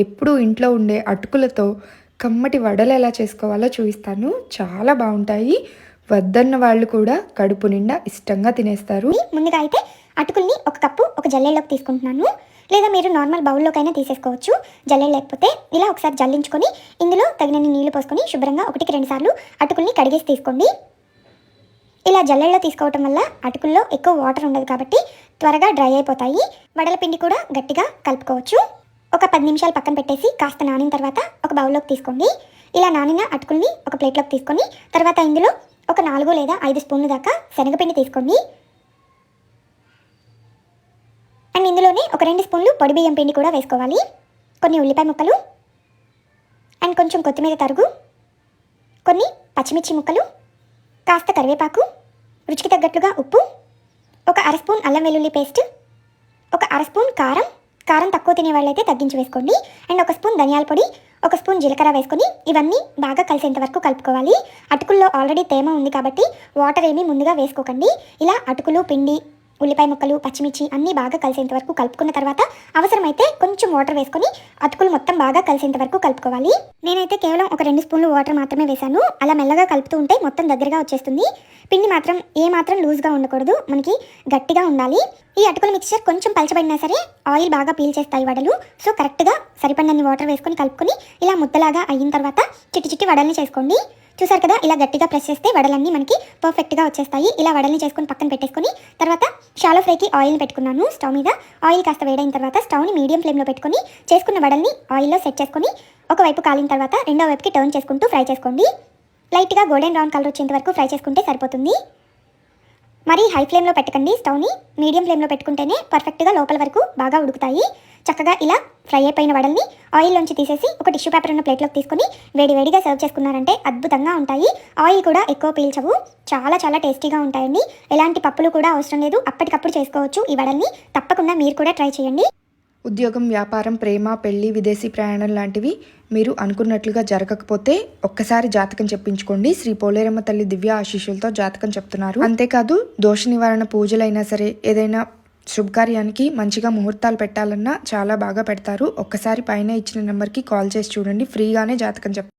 ఎప్పుడూ ఇంట్లో ఉండే అటుకులతో కమ్మటి వడలు ఎలా చేసుకోవాలో చూపిస్తాను. చాలా బాగుంటాయి. వద్దన్న వాళ్ళు కూడా కడుపు నిండా ఇష్టంగా తినేస్తారు. ముందుగా అయితే అటుకుల్ని ఒక కప్పు ఒక జల్లెడలోకి తీసుకుంటున్నాను. లేదా మీరు నార్మల్ బౌల్లోకైనా తీసేసుకోవచ్చు. జల్లెడ లేకపోతే ఇలా ఒకసారి జల్లించుకొని ఇందులో తగినన్ని నీళ్లు పోసుకొని శుభ్రంగా 1-2 సార్లు అటుకుల్ని కడిగేసి తీసుకోండి. ఇలా జల్లెడలో తీసుకోవటం వల్ల అటుకుల్లో ఎక్కువ వాటర్ ఉండదు కాబట్టి త్వరగా డ్రై అయిపోతాయి. వడల పిండి కూడా గట్టిగా కలుపుకోవచ్చు. ఒక 10 నిమిషాలు పక్కన పెట్టేసి కాస్త నానిన తర్వాత ఒక బౌల్లోకి తీసుకోండి. ఇలా నానిన అటుకుల్ని ఒక ప్లేట్లోకి తీసుకొని తర్వాత ఇందులో ఒక 4 లేదా 5 స్పూన్ల దాకా శనగపిండి తీసుకోండి. అండ్ ఇందులోనే ఒక 2 స్పూన్లు పొడి బియ్యం పిండి కూడా వేసుకోవాలి. కొన్ని ఉల్లిపాయ ముక్కలు అండ్ కొంచెం కొత్తిమీర తరుగు, కొన్ని పచ్చిమిర్చి ముక్కలు, కాస్త కరివేపాకు, రుచికి తగ్గట్లుగా ఉప్పు, ఒక 1/2 స్పూన్ అల్లం వెల్లుల్లి పేస్ట్, ఒక 1/2 స్పూన్ కారం తక్కువ తినే వాళ్ళైతే తగ్గించి వేసుకోండి. అండ్ 1 స్పూన్ ధనియాల పొడి, 1 స్పూన్ జీలకర్ర వేసుకొని ఇవన్నీ బాగా కలిసేంత వరకు కలుపుకోవాలి. అటుకుల్లో ఆల్రెడీ తేమ ఉంది కాబట్టి వాటర్ ఏమీ ముందుగా వేసుకోకండి. ఇలా అటుకులు, పిండి, ఉల్లిపాయ ముక్కలు, పచ్చిమిర్చి అన్నీ బాగా కలిసేంత వరకు కలుపుకున్న తర్వాత అవసరమైతే కొంచెం వాటర్ వేసుకొని అటుకులు మొత్తం బాగా కలిసేంత వరకు కలుపుకోవాలి. నేనైతే కేవలం ఒక 2 స్పూన్లు వాటర్ మాత్రమే వేశాను. అలా మెల్లగా కలుపుతూ ఉంటే మొత్తం దగ్గరగా వచ్చేస్తుంది. పిండి మాత్రం ఏమాత్రం లూజ్గా ఉండకూడదు, మనకి గట్టిగా ఉండాలి. ఈ అటుకుల మిక్చర్ కొంచెం పలచబడినా సరే ఆయిల్ బాగా పీల్ చేస్తాయి వడలు. సో కరెక్ట్గా సరిపడినన్ని వాటర్ వేసుకొని కలుపుకొని ఇలా ముద్దలాగా అయిన తర్వాత చిట్టి వడల్ని చేసుకోండి. చూసారు కదా, ఇలా గట్టిగా ప్రెస్ చేస్తే వడలన్నీ మనకి పర్ఫెక్ట్గా వచ్చేస్తాయి. ఇలా వడల్ని చేసుకొని పక్కన పెట్టేసుకొని తర్వాత షాలో ఫ్రైకి ఆయిల్ని పెట్టుకున్నాను స్టవ్ మీద. ఆయిల్ కాస్త వేడైన తర్వాత స్టవ్ని మీడియం ఫ్లేమ్లో పెట్టుకొని చేసుకున్న వడల్ని ఆయిల్లో సెట్ చేసుకొని ఒకవైపు కాలిన తర్వాత రెండో వైపుకి టర్న్ చేసుకుంటూ ఫ్రై చేసుకోండి. లైట్గా గోల్డెన్ బ్రౌన్ కలర్ వచ్చేంత వరకు ఫ్రై చేసుకుంటే సరిపోతుంది. మరి హై ఫ్లేమ్లో పెట్టకండి, స్టవ్ని మీడియం ఫ్లేమ్లో పెట్టుకుంటేనే పర్ఫెక్ట్గా లోపల వరకు బాగా ఉడుకుతాయి. చక్కగా ఇలా ఫ్రై అయిపోయిన వడల్ని ఆయిల్లోంచి తీసేసి ఒక టిష్యూ పేపర్ ఉన్న ప్లేట్లోకి తీసుకొని వేడివేడిగా సర్వ్ చేసుకున్నారంటే అద్భుతంగా ఉంటాయి. ఆయిల్ కూడా ఎక్కువ పీల్చవు, చాలా టేస్టీగా ఉంటాయండి. ఎలాంటి పప్పులు కూడా అవసరం లేదు, అప్పటికప్పుడు చేసుకోవచ్చు ఈ వడల్ని. తప్పకుండా మీరు కూడా ట్రై చేయండి. ఉద్యోగం, వ్యాపారం, ప్రేమ, పెళ్లి, విదేశీ ప్రయాణం లాంటివి మీరు అనుకున్నట్లుగా జరగకపోతే ఒక్కసారి జాతకం చెప్పించుకోండి. శ్రీ పోలేరమ్మ తల్లి దివ్య ఆశీస్సులతో జాతకం చెప్తున్నారు. అంతేకాదు దోష నివారణ పూజలైనా సరే, ఏదైనా శుభకార్యానికి మంచిగా ముహూర్తాలు పెట్టాలన్నా చాలా బాగా పెడతారు. ఒక్కసారి పైన ఇచ్చిన నెంబర్కి కాల్ చేసి చూడండి, ఫ్రీగానే జాతకం చెప్తారు.